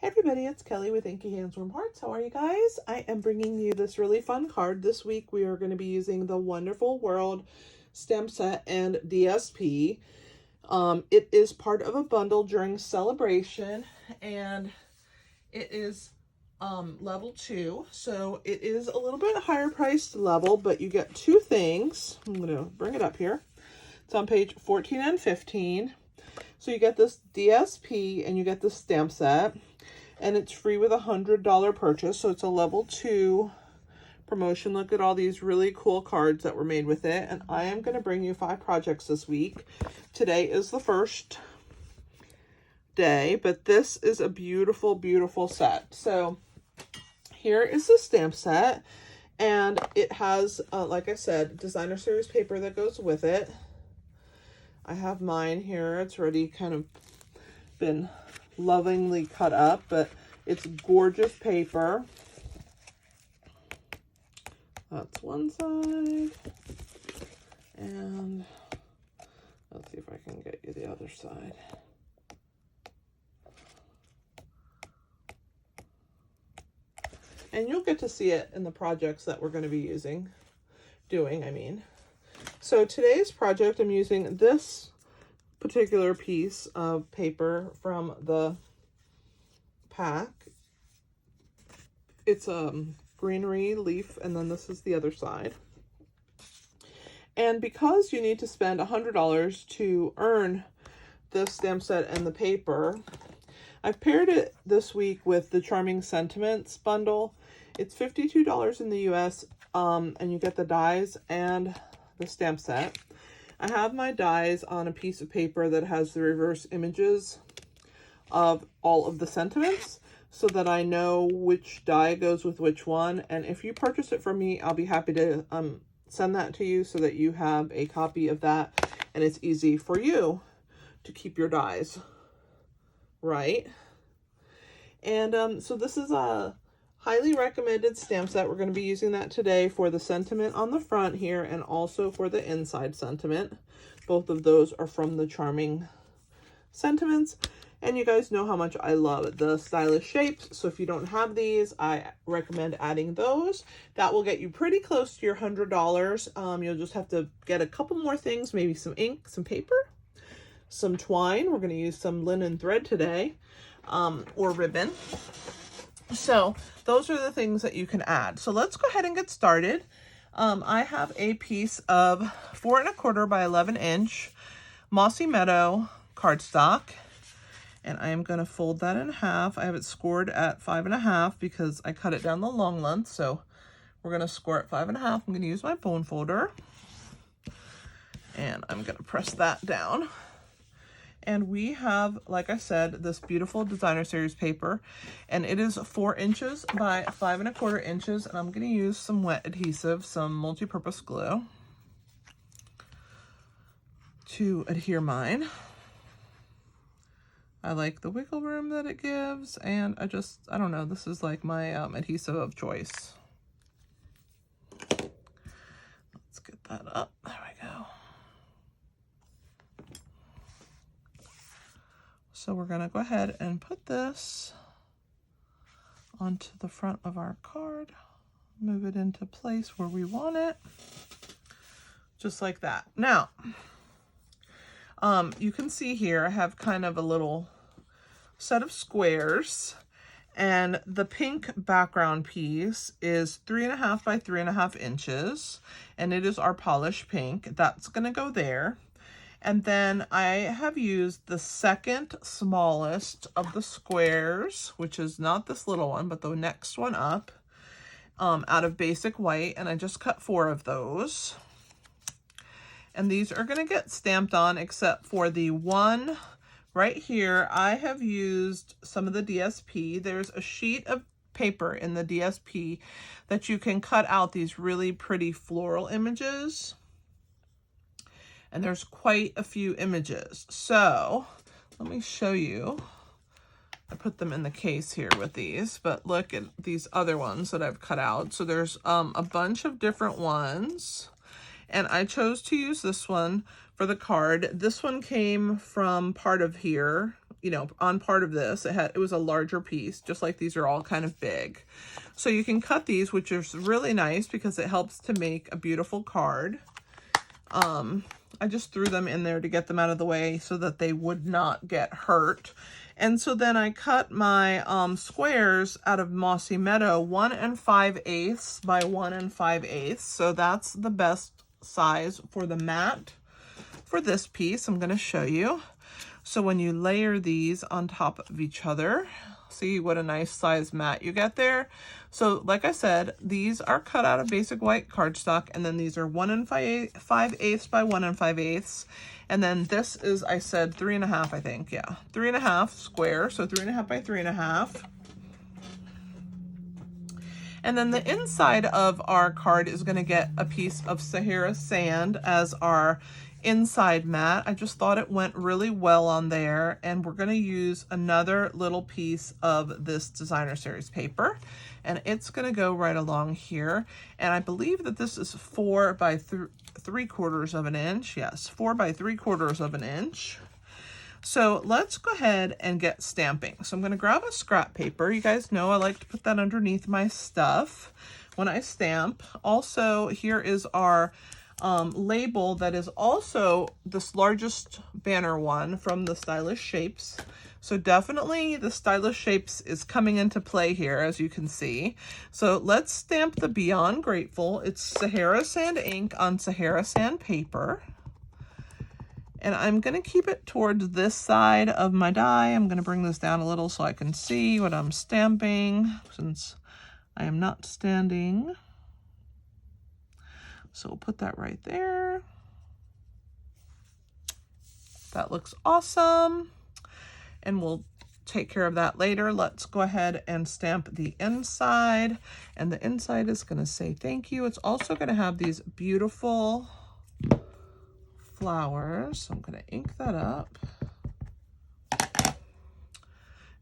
Hey everybody, it's Kelly with Inky Hands Warm Hearts. How are you guys? I am bringing you this really fun card. This week we are going to be using the Wonderful World stamp set and DSP. It is part of a bundle during celebration, and it is level 2, so it is a little bit higher priced level, but you get two things. I'm going to bring it up here. It's on page 14 and 15. So you get this DSP and you get the stamp set, and it's free with a $100 purchase. So it's a level 2 promotion. Look at all these really cool cards that were made with it. And I am going to bring you 5 projects this week. Today is the first day, but this is a beautiful, beautiful set. So here is the stamp set, and it has, like I said, designer series paper that goes with it. I have mine here. It's already kind of been lovingly cut up, but it's gorgeous paper. That's one side. And let's see if I can get you the other side. And you'll get to see it in the projects that we're going to be doing. So today's project, I'm using this particular piece of paper from the pack. It's a greenery leaf, and then this is the other side. And because you need to spend $100 to earn the stamp set and the paper, I've paired it this week with the Charming Sentiments bundle. It's $52 in the US, and you get the dies and the stamp set. I have my dies on a piece of paper that has the reverse images of all of the sentiments, so that I know which die goes with which one. And if you purchase it from me, I'll be happy to send that to you so that you have a copy of that, and it's easy for you to keep your dies, right? And so this is a highly recommended stamp set. We're going to be using that today for the sentiment on the front here, and also for the inside sentiment. Both of those are from the Charming Sentiments. And you guys know how much I love the stylish shapes. So if you don't have these, I recommend adding those. That will get you pretty close to your $100. You'll just have to get a couple more things, maybe some ink, some paper, some twine. We're going to use some linen thread today, or ribbon. So those are the things that you can add. So let's go ahead and get started. I have a piece of 4 1/4 by 11 inch Mossy Meadow cardstock, and I am going to fold that in half. I have it scored at 5 1/2 because I cut it down the long length. So we're going to score it 5 1/2. I'm going to use my bone folder, and I'm going to press that down. And we have, like I said, this beautiful designer series paper, and it is 4 inches by 5 1/4 inches. And I'm going to use some wet adhesive, some multi-purpose glue, to adhere mine. I like the wiggle room that it gives, and I don't know, this is like my adhesive of choice. Let's get that up. There we go. So we're going to go ahead and put this onto the front of our card, move it into place where we want it, just like that. Now, you can see here I have kind of a little set of squares, and the pink background piece is 3 1/2 by 3 1/2 inches, and it is our polished pink. That's going to go there. And then I have used the second smallest of the squares, which is not this little one, but the next one up, out of basic white, and I just cut 4 of those. And these are going to get stamped on, except for the one right here. I have used some of the DSP. There's a sheet of paper in the DSP that you can cut out these really pretty floral images. And there's quite a few images. So let me show you. I put them in the case here with these, but look at these other ones that I've cut out. So there's a bunch of different ones, and I chose to use this one for the card. This one came from part of here, you know, on part of this. It was a larger piece, just like these are all kind of big. So you can cut these, which is really nice because it helps to make a beautiful card. I just threw them in there to get them out of the way so that they would not get hurt. And so then I cut my squares out of Mossy Meadow 1 5/8 by 1 5/8. So that's the best size for the mat for this piece. I'm going to show you. So when you layer these on top of each other, see what a nice size mat you get there. So like I said, these are cut out of basic white cardstock, and then these are 1 5/8 by 1 5/8. And then this is, I said 3.5, I think. Yeah, 3.5 square. So 3.5 by 3.5. And then the inside of our card is going to get a piece of Sahara sand as our inside mat. I just thought it went really well on there, and we're going to use another little piece of this designer series paper, and it's going to go right along here. And I believe that this is 4 by 3/4 of an inch. Yes, 4 by 3/4 of an inch. So let's go ahead and get stamping. So I'm going to grab a scrap paper. You guys know I like to put that underneath my stuff when I stamp. Also, here is our label that is also this largest banner one from the Stylish Shapes. So definitely the Stylish Shapes is coming into play here, as you can see. So let's stamp the Beyond Grateful. It's Sahara Sand ink on Sahara Sand paper. And I'm going to keep it towards this side of my die. I'm going to bring this down a little so I can see what I'm stamping, since I am not standing. So we'll put that right there. That looks awesome. And we'll take care of that later. Let's go ahead and stamp the inside. And the inside is going to say thank you. It's also going to have these beautiful flowers. So I'm going to ink that up.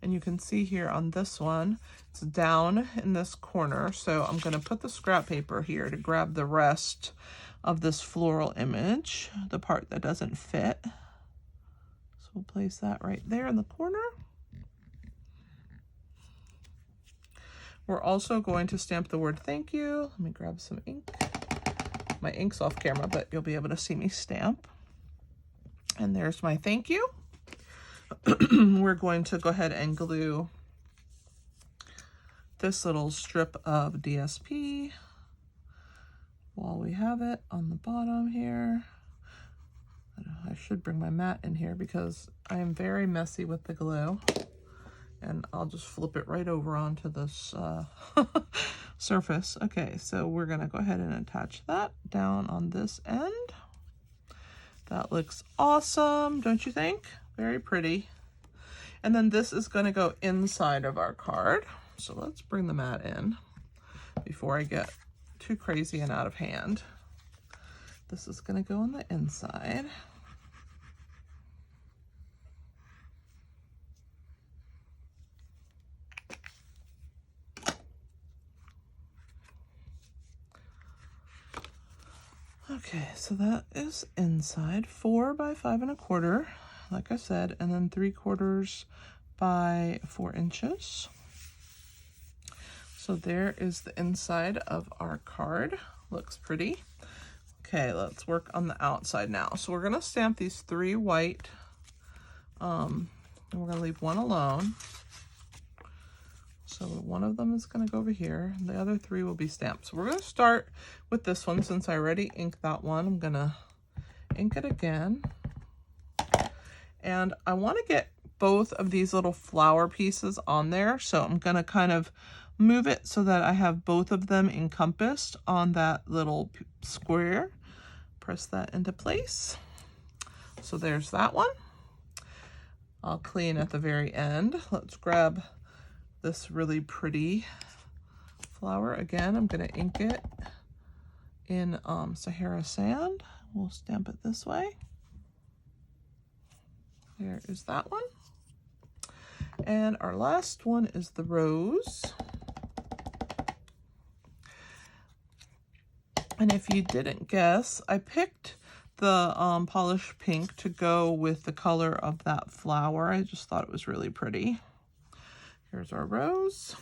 And you can see here on this one, it's down in this corner. So I'm going to put the scrap paper here to grab the rest of this floral image, the part that doesn't fit. So we'll place that right there in the corner. We're also going to stamp the word thank you. Let me grab some ink. My ink's off camera, but you'll be able to see me stamp. And there's my thank you. We're going to go ahead and glue this little strip of DSP while we have it on the bottom here. I should bring my mat in here because I am very messy with the glue, and I'll just flip it right over onto this surface. Okay, so we're gonna go ahead and attach that down on this end. That looks awesome, don't you think? Very pretty. And then this is going to go inside of our card. So let's bring the mat in before I get too crazy and out of hand. This is going to go on the inside. Okay, so that is inside, 4 by 5 1/4, like I said, and then 3/4 by 4 inches. So there is the inside of our card. Looks pretty. Okay, let's work on the outside now. So we're gonna stamp these 3 white, and we're gonna leave one alone. So one of them is going to go over here. The other 3 will be stamped. So we're going to start with this one since I already inked that one. I'm going to ink it again. And I want to get both of these little flower pieces on there. So I'm going to kind of move it so that I have both of them encompassed on that little square. Press that into place. So there's that one. I'll clean at the very end. Let's grab this really pretty flower. Again, I'm going to ink it in Sahara Sand. We'll stamp it this way. There is that one. And our last one is the rose. And if you didn't guess, I picked the polished pink to go with the color of that flower. I just thought it was really pretty. Here's our rose.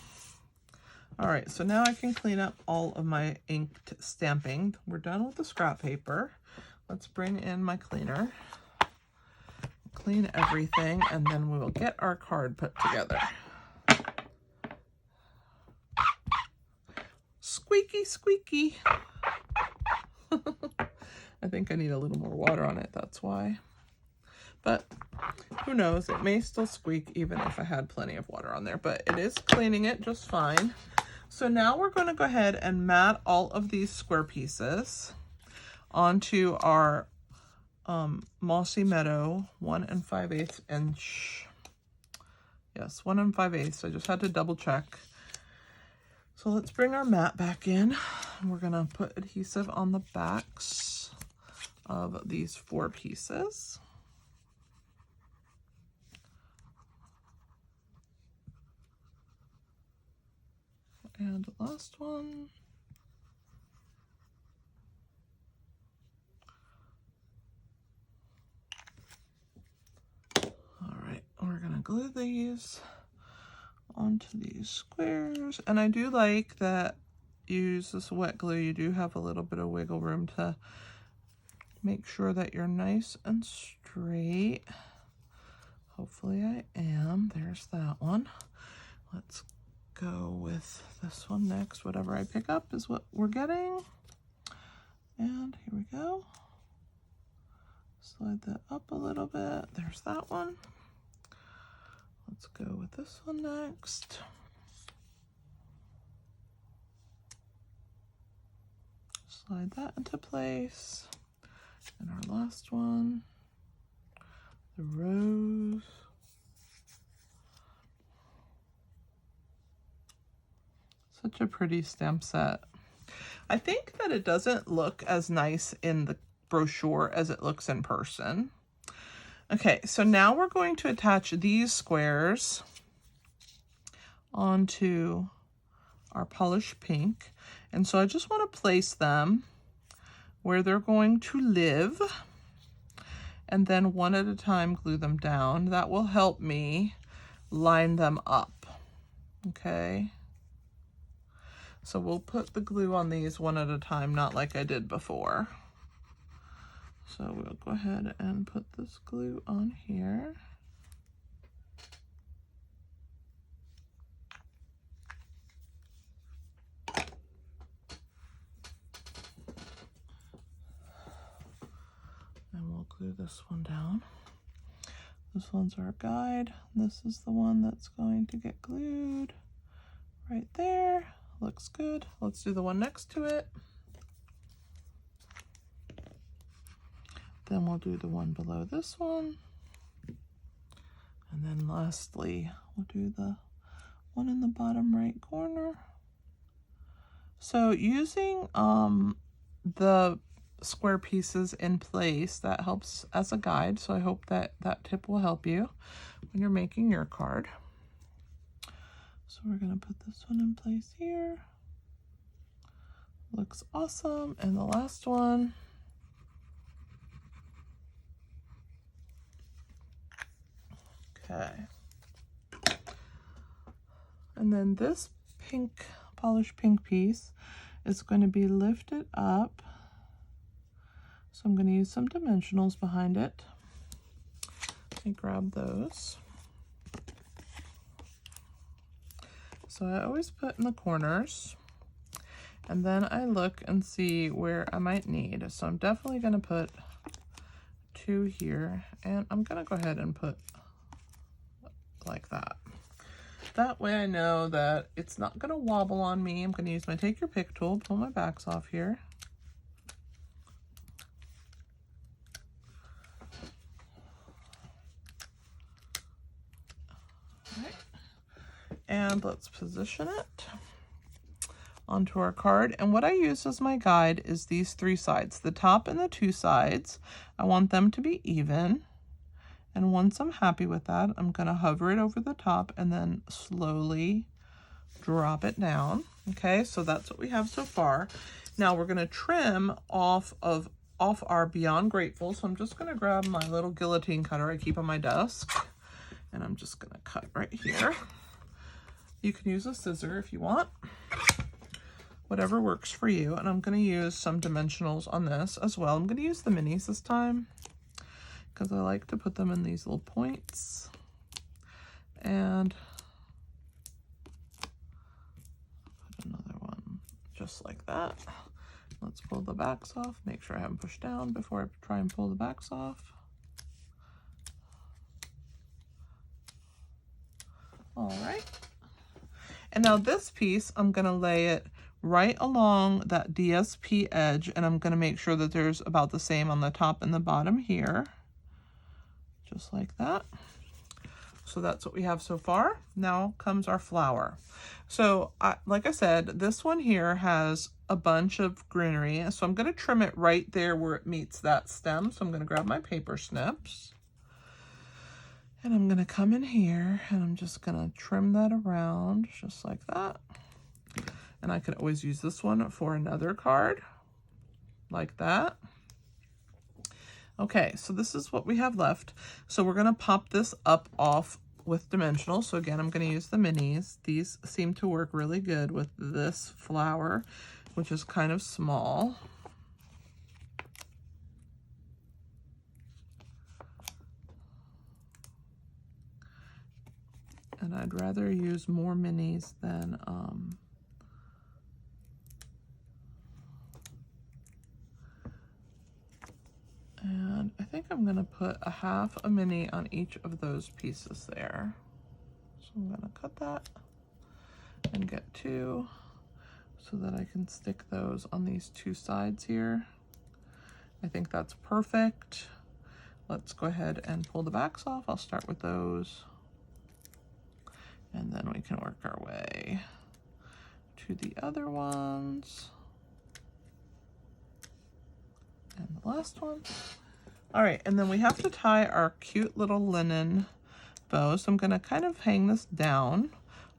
All right, so now I can clean up all of my inked stamping. We're done with the scrap paper. Let's bring in my cleaner, clean everything, and then we will get our card put together. Squeaky, squeaky. I think I need a little more water on it, that's why. But who knows, it may still squeak even if I had plenty of water on there, but it is cleaning it just fine. So now we're going to go ahead and mat all of these square pieces onto our Mossy Meadow 1 5/8 inch. Yes, 1 5/8. I just had to double check. So let's bring our mat back in. We're going to put adhesive on the backs of these 4 pieces. And the last one. All right, we're gonna glue these onto these squares. And I do like that you use this wet glue. You do have a little bit of wiggle room to make sure that you're nice and straight. Hopefully I am. There's that one. Let's go with this one next. Whatever I pick up is what we're getting. And here we go. Slide that up a little bit. There's that one. Let's go with this one next. Slide that into place. And our last one, the rose. Such a pretty stamp set. I think that it doesn't look as nice in the brochure as it looks in person. Okay, so now we're going to attach these squares onto our polished pink. And so I just want to place them where they're going to live, and then one at a time glue them down. That will help me line them up, okay? So we'll put the glue on these one at a time, not like I did before. So we'll go ahead and put this glue on here. And we'll glue this one down. This one's our guide. This is the one that's going to get glued right there. Looks good. Let's do the one next to it. Then we'll do the one below this one. And then lastly, we'll do the one in the bottom right corner. So using the square pieces in place, that helps as a guide. So I hope that that tip will help you when you're making your card. So we're going to put this one in place here. Looks awesome. And the last one. Okay. And then this pink, polished pink piece is going to be lifted up. So I'm going to use some dimensionals behind it. Let me grab those. So I always put in the corners, and then I look and see where I might need. So I'm definitely going to put 2 here, and I'm going to go ahead and put like that. That way I know that it's not going to wobble on me. I'm going to use my Take Your Pick tool, pull my backs off here. And let's position it onto our card. And what I use as my guide is these 3 sides, the top and the 2 sides. I want them to be even. And once I'm happy with that, I'm going to hover it over the top and then slowly drop it down. Okay, so that's what we have so far. Now we're going to trim off of off our Beyond Grateful. So I'm just gonna grab my little guillotine cutter I keep on my desk, and I'm just gonna cut right here. You can use a scissor if you want, whatever works for you. And I'm gonna use some dimensionals on this as well. I'm gonna use the minis this time because I like to put them in these little points. And put another one just like that. Let's pull the backs off. Make sure I haven't pushed down before I try and pull the backs off. All right. And now this piece, I'm going to lay it right along that DSP edge, and I'm going to make sure that there's about the same on the top and the bottom here. Just like that. So that's what we have so far. Now comes our flower. So like I said, this one here has a bunch of greenery. So I'm going to trim it right there where it meets that stem. So I'm going to grab my paper snips. And I'm going to come in here and I'm just going to trim that around just like that. And I could always use this one for another card like that. Okay, so this is what we have left. So we're going to pop this up off with dimensional. So again, I'm going to use the minis. These seem to work really good with this flower, which is kind of small. And I'd rather use more minis than and I think I'm going to put a half a mini on each of those pieces there. So I'm going to cut that and get two so that I can stick those on these two sides here. I think that's perfect. Let's go ahead and pull the backs off. I'll start with those. And then we can work our way to the other ones. And the last one. All right, and then we have to tie our cute little linen bow. So I'm gonna kind of hang this down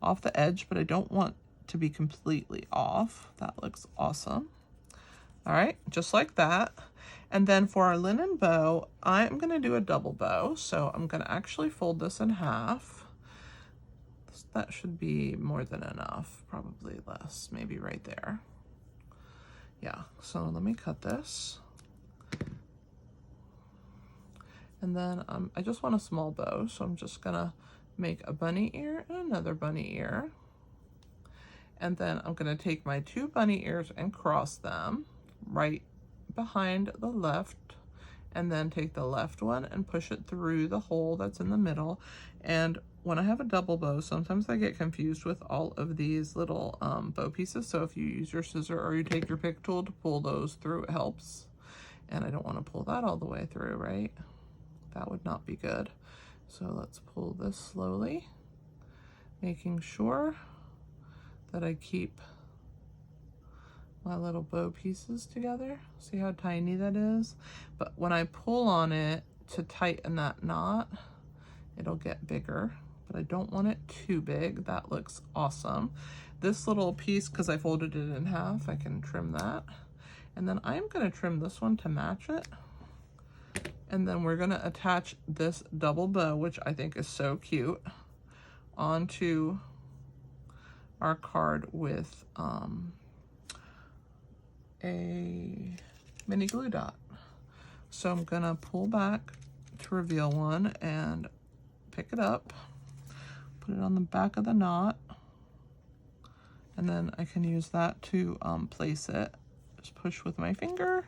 off the edge, but I don't want to be completely off. That looks awesome. All right, just like that. And then for our linen bow, I'm gonna do a double bow. So I'm gonna actually fold this in half. That should be more than enough, probably less, maybe right there. Yeah, so let me cut this. And then I just want a small bow, so I'm just gonna make a bunny ear and another bunny ear. And then I'm gonna take my two bunny ears and cross them right behind the left, and then take the left one and push it through the hole that's in the middle. And when I have a double bow, sometimes I get confused with all of these little bow pieces. So if you use your scissor or you take your pick tool to pull those through, it helps. And I don't want to pull that all the way through, right? That would not be good. So let's pull this slowly, making sure that I keep my little bow pieces together. See how tiny that is? But when I pull on it to tighten that knot, it'll get bigger, but I don't want it too big. That looks awesome. This little piece, because I folded it in half, I can trim that. And then I'm gonna trim this one to match it. And then we're gonna attach this double bow, which I think is so cute, onto our card with a mini glue dot. So I'm gonna pull back to reveal one and pick it up, put it on the back of the knot, and then I can use that to place it. Just push with my finger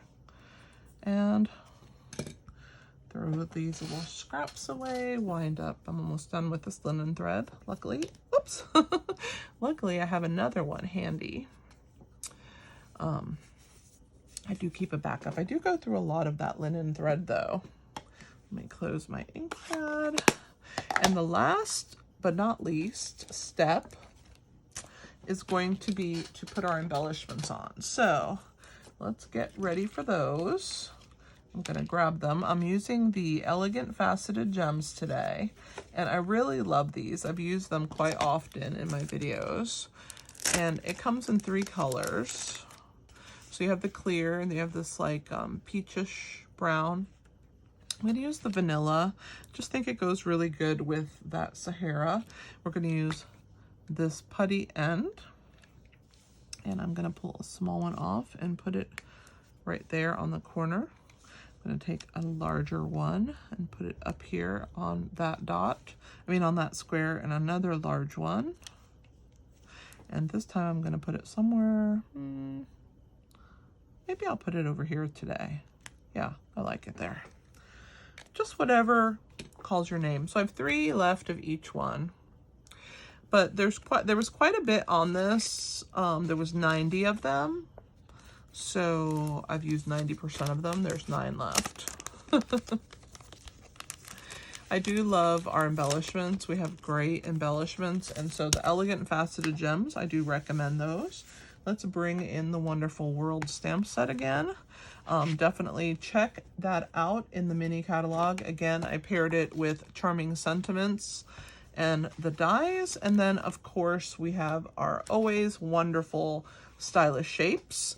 and throw these little scraps away, wind up. I'm almost done with this linen thread, luckily. Whoops. Luckily, I have another one handy. I do keep a backup. I do go through a lot of that linen thread though. Let me close my ink pad. And the last but not least step is going to be to put our embellishments on. So let's get ready for those. I'm gonna grab them. I'm using the Elegant Faceted Gems today, and I really love these. I've used them quite often in my videos, and it comes in 3 colors. So you have the clear, and you have this like peachish brown. I'm going to use the vanilla. Just think it goes really good with that Sahara. We're going to use this putty end, and I'm going to pull a small one off and put it right there on the corner. I'm going to take a larger one and put it up here on that dot, on that square, and another large one. And this time I'm going to put it somewhere, maybe I'll put it over here today. Yeah, I like it there. Just whatever calls your name. So I have 3 left of each one. But there was quite a bit on this. There was 90 of them. So I've used 90% of them. There's 9 left. I do love our embellishments. We have great embellishments. And so the elegant faceted gems, I do recommend those. Let's bring in the Wonderful World stamp set again. Definitely check that out in the mini catalog. Again, I paired it with Charming Sentiments and the dies. And then, of course, we have our always wonderful stylish shapes.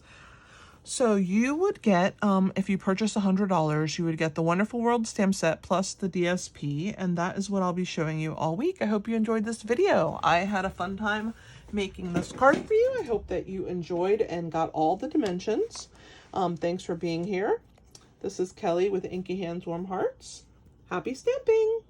So you would get, if you purchase $100, you would get the Wonderful World stamp set plus the DSP, and that is what I'll be showing you all week. I hope you enjoyed this video. I had a fun time making this card for you. I hope that you enjoyed and got all the dimensions. Thanks for being here. This is Kelly with Inky Hands Warm Hearts. Happy stamping!